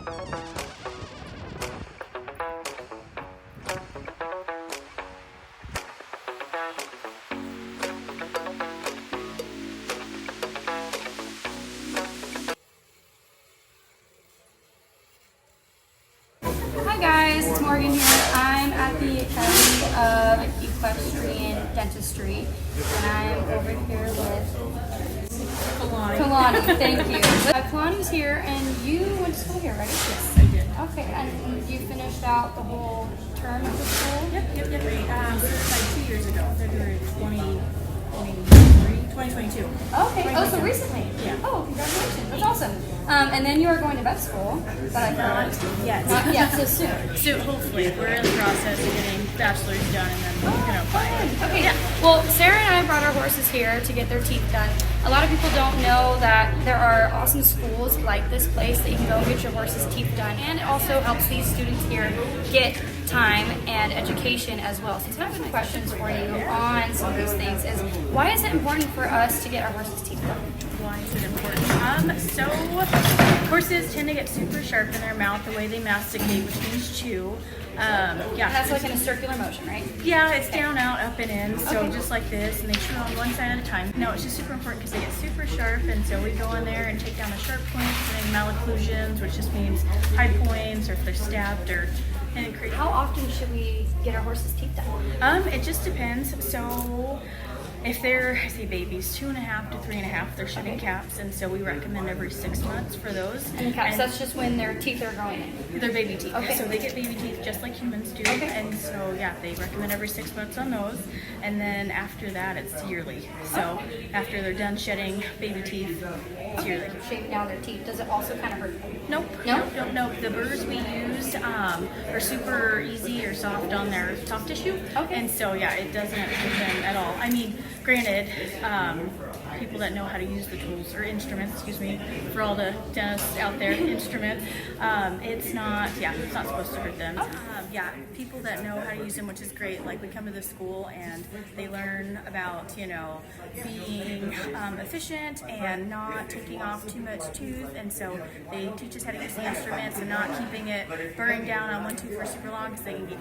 Hi guys, it's Morgan here. I'm at the Academy of Equestrian Dentistry, and I'm over here with Kalani. Thank you. Kalani's here, and you went to school here, right? Yes, I did. Okay, and you finished out the whole term of the school? Yep. Certified 2 years ago, February 2022. Okay. Oh, so recently? Yeah. Oh, congratulations. That's awesome. And then you are going to vet school, but I Not thought yet. not yet, so soon. So hopefully, we're in the process of getting bachelor's done and then we're gonna apply. Okay. Yeah. Well, Sarah and I brought our horses here to get their teeth done. A lot of people don't know that there are awesome schools like this place that you can go and get your horse's teeth done, and it also helps these students here get time and education as well. So I have some questions for you on some of these things. Is why is it important for us to get our horses' teeth done? Why is it important? So horses tend to get super sharp in their mouth the way they masticate, which means chew. That's like in a circular motion, right? Yeah, it's down, out, up, and in. So Okay. just like this, and they chew on one side at a time. No, it's just super important because they get super sharp, and so we go in there and take down the sharp points and malocclusions, which just means high points, or if they're stabbed, or and it creates. How often should we get our horses' teeth done? It just depends. So if they're, I say babies, 2.5 to 3.5, they're shedding caps, and so we recommend every 6 months for those. And caps, that's just when their teeth are growing in. They're baby teeth. Okay. So they get baby teeth just like humans do. Okay. And so yeah, they recommend every 6 months on those. And then after that it's yearly. So after they're done shedding baby teeth, it's yearly. Shaving down their teeth. Does it also kind of hurt? Nope. No? Nope. The burrs we use are super easy or soft on their soft tissue. Okay. And so yeah, it doesn't hurt them at all. I mean, granted, people that know how to use the tools or instruments, excuse me, for all the dentists out there, instrument, it's not supposed to hurt them. People that know how to use them, which is great. Like we come to the school and they learn about, being efficient and not taking off too much tooth, and so they teach us how to use the instruments and not keeping it burning down on one tooth for super long because they can get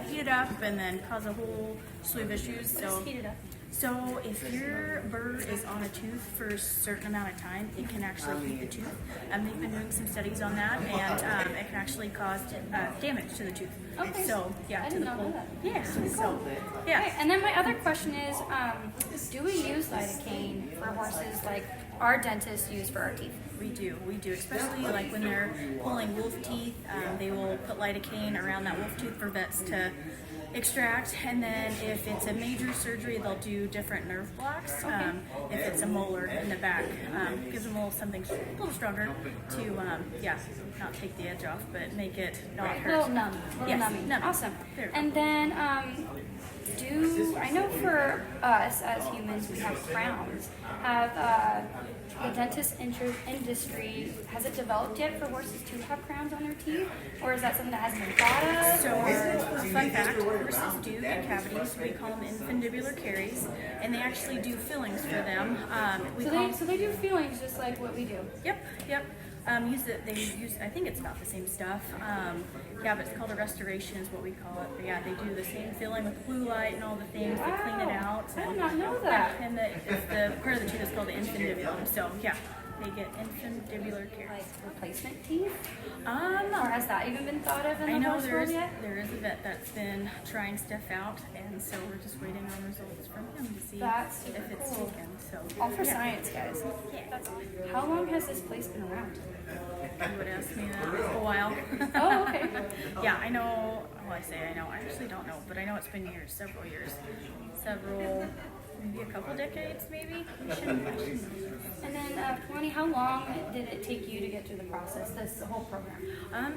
heated up and then cause a whole slew of issues. So Heat it up. So if your burr is on a tooth for a certain amount of time, it can actually heat the tooth. They've been doing some studies on that, and it can actually cause damage to the tooth. Okay. So yeah, I to did the not know whole. that. Yeah. So yeah. Okay, and then my other question is, do we use lidocaine for horses like our dentists use for our teeth? We do, especially like when they're pulling wolf teeth. They will put lidocaine around that wolf tooth for vets to extract, and then if it's a major surgery, they'll do different nerve blocks. If it's a molar in the back, gives them something a little stronger to, not take the edge off, but make it not hurt. A little numb. Yes, numbing. numbing. Awesome. There we go. And then, I know for us as humans, we have crowns. Have the dentist industry, has it developed yet for horses to have crowns on their teeth? Or is that something that hasn't been thought of? So, fun fact, horses do get cavities. We call them infundibular caries, and they actually do fillings for them. So they do feelings just like what we do. Yep. They use, I think it's about the same stuff. But it's called a restoration is what we call it. But yeah, they do the same filling with blue light and all the things. They clean it out. I did not know that. And it's the part of the tooth is called the infundibulum. So yeah, they get infundibular caries. Like replacement teeth? Or Or has that even been thought of in I the know horse world yet? there is a vet that's been trying stuff out, and so we're just waiting on results from him to see That's if it's cool. taken. So All for science, guys. Yeah. How long has this place been around? You would ask me that a while. Oh, okay. Yeah, I know. Well, I say I know. I actually don't know, but I know it's been years, several years, maybe a couple decades, maybe. I shouldn't know. And then, Kalani, how long did it take you to get through the process, this whole program?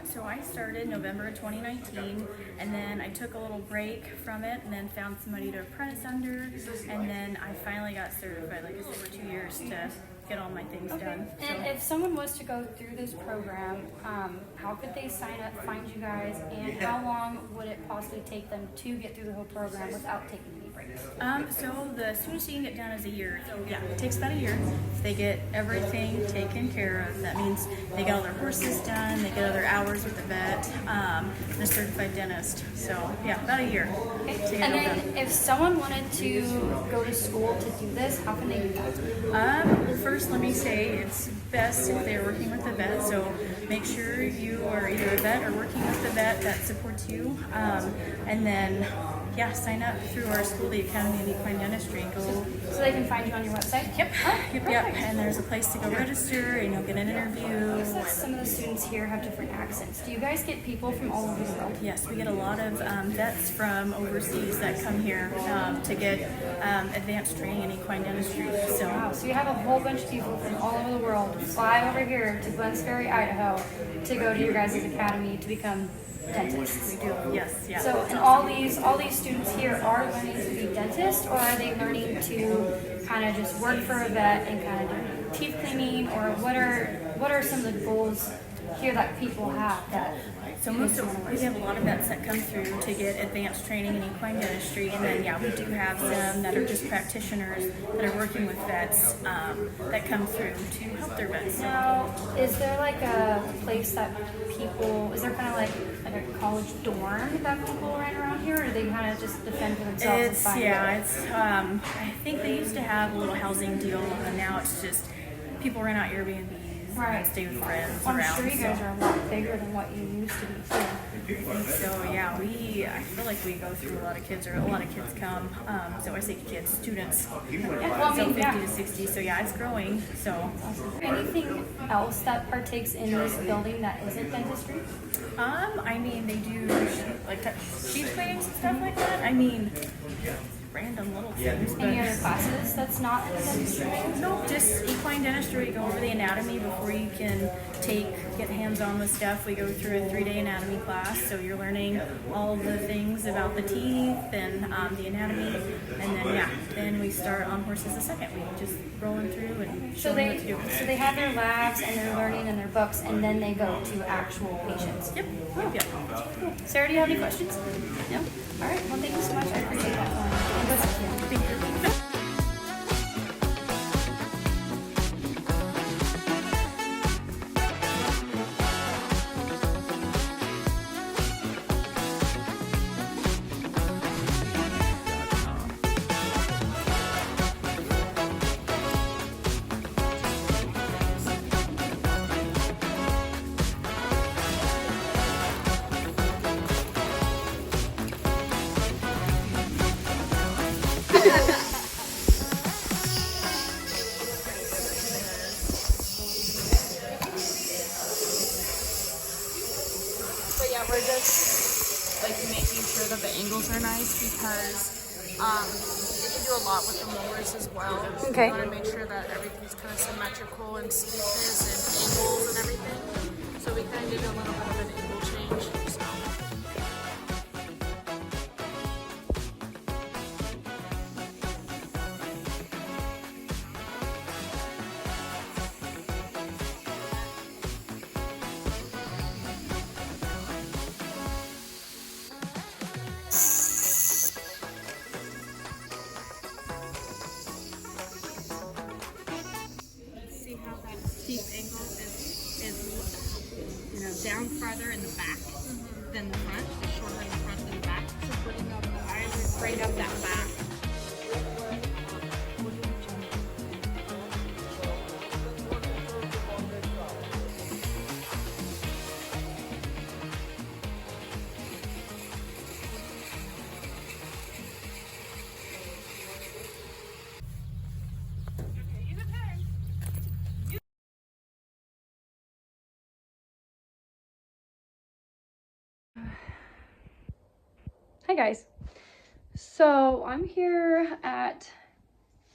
So I started November of 2019, and then I took a little break from it, and then found somebody to apprentice under, and then I finally got certified, like I said, for 2 years to get all my things done. And if someone was to go through this program, how could they sign up, find you guys, and how long would it possibly take them to get through the whole program without taking any breaks? So the soonest you can get done is a year. So yeah, it takes about a year. They get everything taken care of. That means they get all their horses done, they get all their hours with the vet, and a certified dentist. So yeah, about a year to get And it all then done. if someone wanted to go to school to do this, how can they do that? Well, first let me say it's best if they're working with a vet. So make sure you are either a vet or working with a vet that supports you. And then yeah, sign up through our school, the Academy of Equine Dentistry, and go. So they can find you on your website? Yep. Oh, Yep. And there's a place to go register, and you'll get an interview. Looks like some of the students here have different accents. Do you guys get people from all over the world? Yes, we get a lot of vets from overseas that come here to get advanced training in equine dentistry. So, Wow, so you have a whole bunch of people from all over the world fly over here to Glenns Ferry, Idaho to go to your guys' academy to become dentists. we do. Yes, yeah. So, and all these students here are learning to be dentists, or are they learning to kind of just work for a vet and kind of do teeth cleaning, or what are some of the goals here that people have that? So we have a lot of vets that come through to get advanced training in equine dentistry, and then yeah, we do have some that are just practitioners that are working with vets that come through to help their vets. Now, is there like a place that people? Is there kind of like a college dorm that people rent around here, or do they kind of just defend for themselves? And find I think they used to have a little housing deal, and now it's just people rent out Airbnbs. Right. And stay with friends I'm around. sure you guys are a lot bigger than what you used to be too. So yeah, I feel like we go through a lot of kids, or a lot of kids come. So I say kids, students. Yeah, well, I So mean, 50 yeah. to 60. So yeah, it's growing. So Anything else that partakes in this building that isn't dentistry? I mean they do like sheep cleanings and stuff like that. I mean random little things. Any other classes that's not dentistry? No, just equine dentistry. We go over the anatomy before you can get hands-on with stuff. We go through a 3-day anatomy class, so you're learning all the things about the teeth and the anatomy. And then then we start on horses the second week, just rolling through and So showing what to do. they have their labs and they're learning in their books, and then they go to actual patients. Yep. Cool. Sarah, do you have any questions? No? All right. Well, thank you so much. I appreciate that. Thank you. But yeah, we're just like making sure that the angles are nice because it can do a lot with the molars as well. Okay. We want to make sure that everything's kind of symmetrical and smoothness and angles and everything. So we kind of did a little bit of an angle change. So. See how that steep angle is down farther in the back than the front. It's shorter in the front than the back. So bring up the eyes and bring up that back. Hi guys. So I'm here at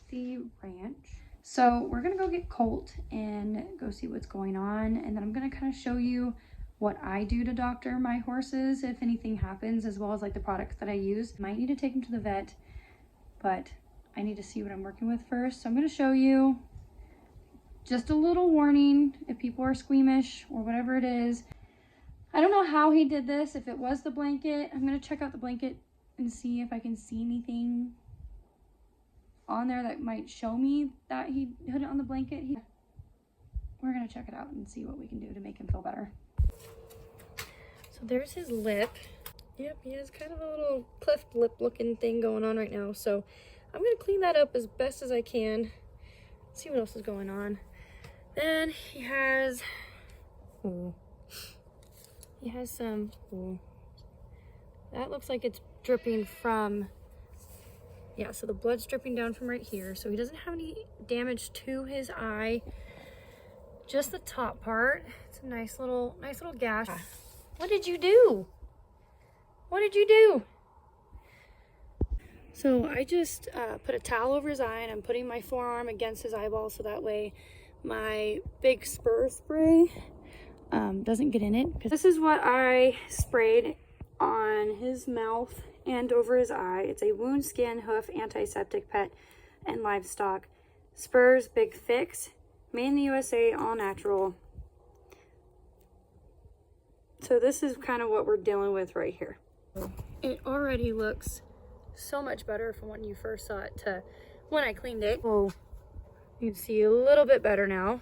the ranch. So we're gonna go get Colt and go see what's going on, and then I'm gonna kind of show you what I do to doctor my horses if anything happens, as well as like the products that I use. Might need to take them to the vet, but I need to see what I'm working with first. So I'm gonna show you just a little warning if people are squeamish or whatever it is. I don't know how he did this, if it was the blanket. I'm gonna check out the blanket and see if I can see anything on there that might show me that he hid it on the blanket. We're gonna check it out and see what we can do to make him feel better. So there's his lip. Yep, he has kind of a little Clift lip looking thing going on right now. So I'm gonna clean that up as best as I can. See what else is going on. Then he has, some, that looks like it's dripping from, yeah, so the blood's dripping down from right here. So he doesn't have any damage to his eye, just the top part. It's a nice little gash. What did you do? What did you do? So I just put a towel over his eye, and I'm putting my forearm against his eyeball so that way my big spur spray doesn't get in it. This is what I sprayed on his mouth and over his eye. It's a wound, skin, hoof, antiseptic, pet, and livestock. Spurs, Big Fix, made in the USA, all natural. So this is kind of what we're dealing with right here. It already looks so much better from when you first saw it to when I cleaned it. Oh, you can see a little bit better now.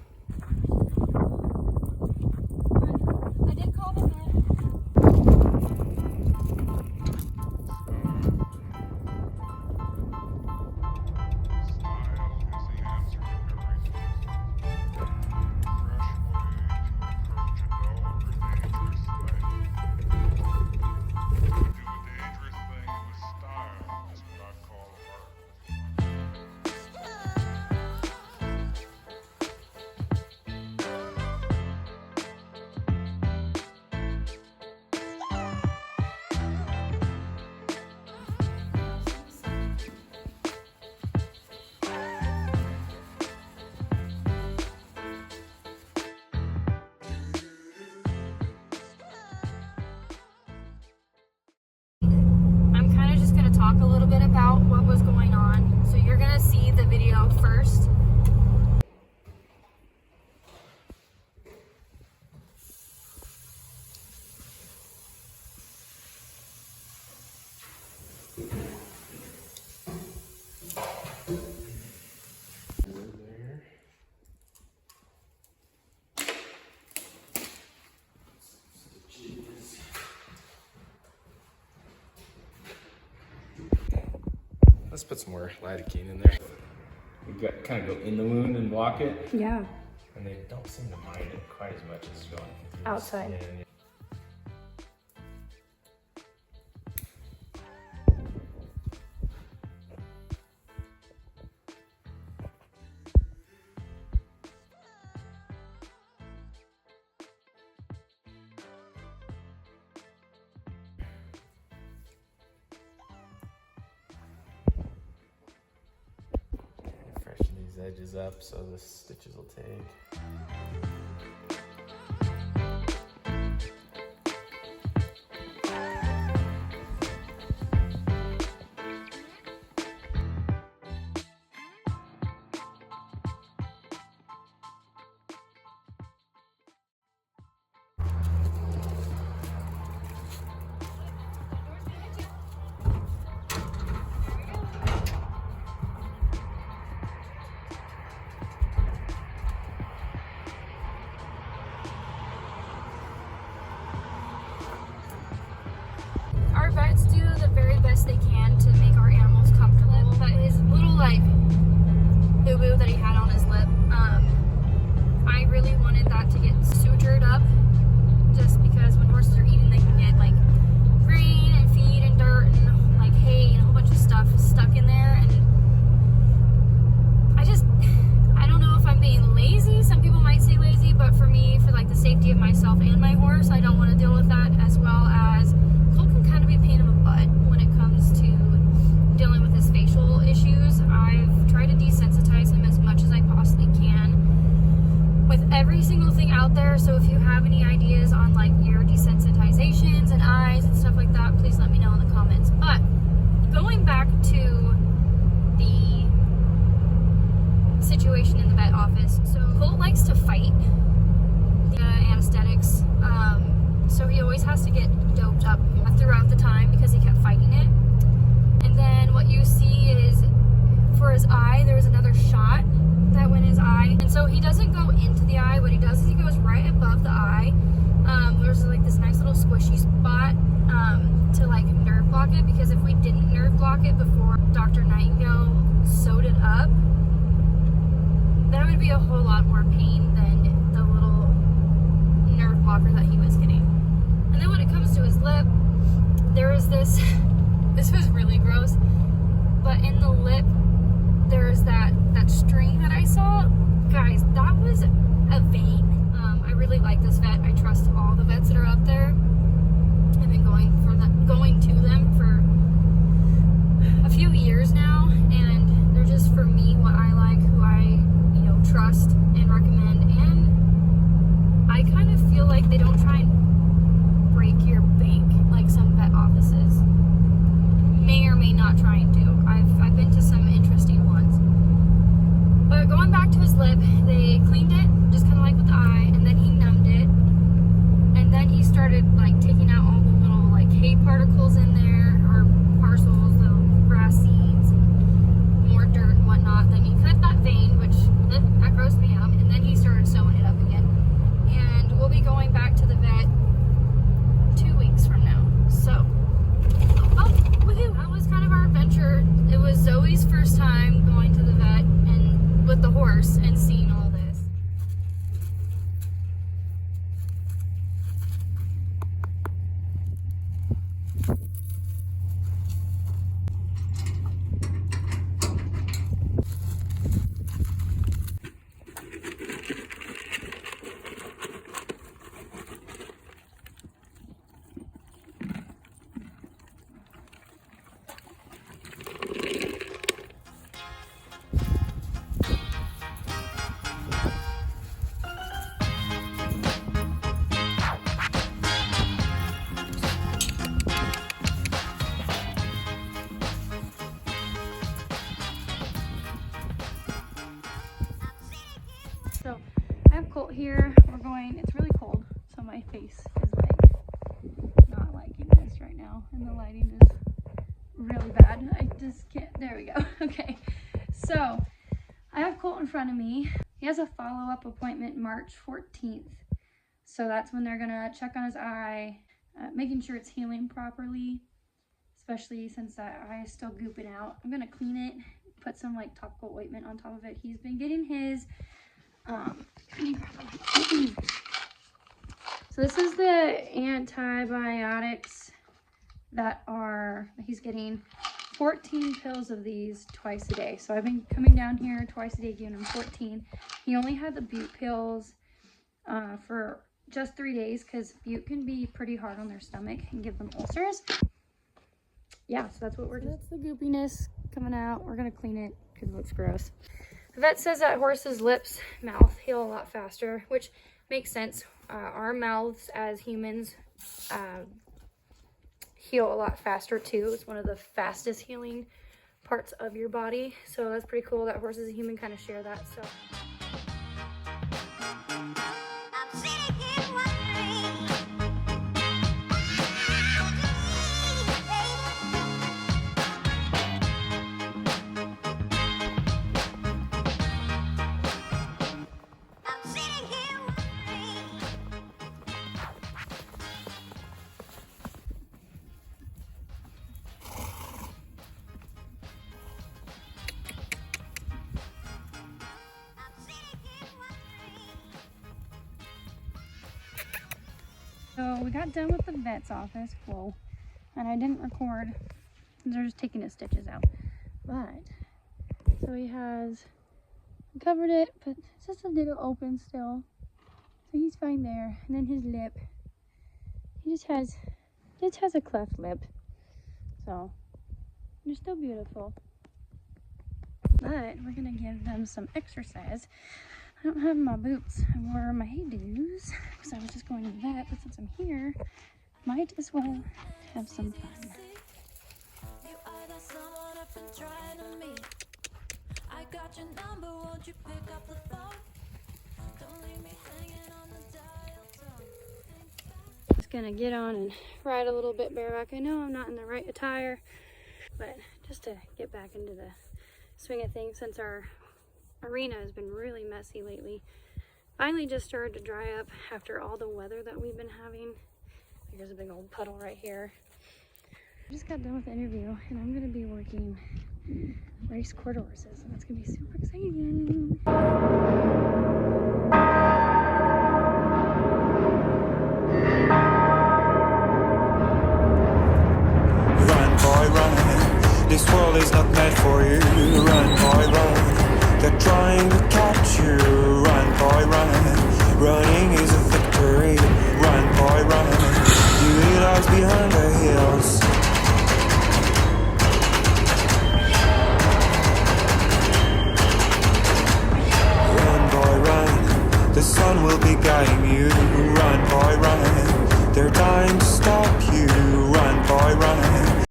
I did call them in. Talk a little bit about what was going on. So you're gonna see the video first. Let's put some more lidocaine in there. We got kind of go in the wound and block it. Yeah. And they don't seem to mind it quite as much as going Outside. Yeah. Freshen these edges up so the stitches will take. Our vets do the very best they can to make our animals comfortable, but his little like boo-boo that he had on his lip, I really wanted that to get sutured up, just because when horses are eating they can get like grain and feed and dirt and like hay and a whole bunch of stuff stuck in there, and I don't know if I'm being lazy. Some people might say lazy, but for me, for like the safety of myself and my horse, I don't want to deal with that, as well as Cole can kind of be a pain in the butt when it comes to dealing with his facial issues. I've tried to desensitize him as much as I possibly can with every single thing out there. So if you have any ideas on like ear desensitizations and eyes and stuff like that, please let me know in the comments. But going back to the situation in the vet office, so Colt likes to fight the anesthetics, so he always has to get doped up throughout the time because he kept fighting it. And then what you see is for his the eye, what he does is he goes right above the eye. There's like this nice little squishy spot to like nerve block it, because if we didn't nerve block it before Dr. Nightingale sewed it up, that would be a whole lot more pain than the little nerve blocker that he was getting. And then when it comes to his lip, there is this was really gross, but in the lip there's that string that I saw. Guys, that was a vein. I really like this vet. I trust all the vets that are up there. I've been going to them for a few years now, and they're just, for me, what I like, who I trust and recommend. And I kind of feel like they don't try and break your bank like some vet offices may or may not try and do. I've been to some interesting ones. But going back to his lip, they cleaned it, just kind of like with the eye, and then he numbed it. And then he started like taking out all the little like hay particles in there, or parcels, the grass seeds, and more dirt and whatnot. Then he cut that vein, which that grossed me out. And then he started sewing it up again. And we'll be going back to the vet 2 weeks from now. So, woohoo! That was kind of our adventure. It was Zoe's first time going to the vet and with the horse and seeing all this. So I have Colt here. It's really cold, so my face is like not liking this right now, and the lighting is really bad. I just can't. There we go. Okay, so I have Colt in front of me. He has a follow-up appointment March 14th. So that's when they're gonna check on his eye, making sure it's healing properly, especially since that eye is still gooping out. I'm gonna clean it, put some like topical ointment on top of it. He's been getting his so this is the antibiotics that he's getting 14 pills of these twice a day. So I've been coming down here twice a day giving him 14. He only had the Butte pills for just 3 days, because Butte can be pretty hard on their stomach and give them ulcers. Yeah, so that's what that's the goopiness coming out. We're gonna clean it because it looks gross. The vet says that horses' lips, mouth heal a lot faster, which makes sense. Our mouths as humans heal a lot faster too. It's one of the fastest healing parts of your body. So that's pretty cool that horses and humans kind of share that. So. So we got done with the vet's office, whoa, and I didn't record, they're just taking his stitches out, but, so he has covered it, but it's just a little open still, so he's fine there. And then his lip, he just has a cleft lip, so they're still beautiful, but we're gonna give them some exercise. I don't have my boots. I wore my hay-doos because I was just going to the vet, but since I'm here, might as well have some fun. Just gonna get on and ride a little bit bareback. I know I'm not in the right attire, but just to get back into the swing of things since our arena has been really messy lately. Finally just started to dry up after all the weather that we've been having. Here's a big old puddle right here. I just got done with the interview and I'm gonna be working race quarter horses, and that's gonna be super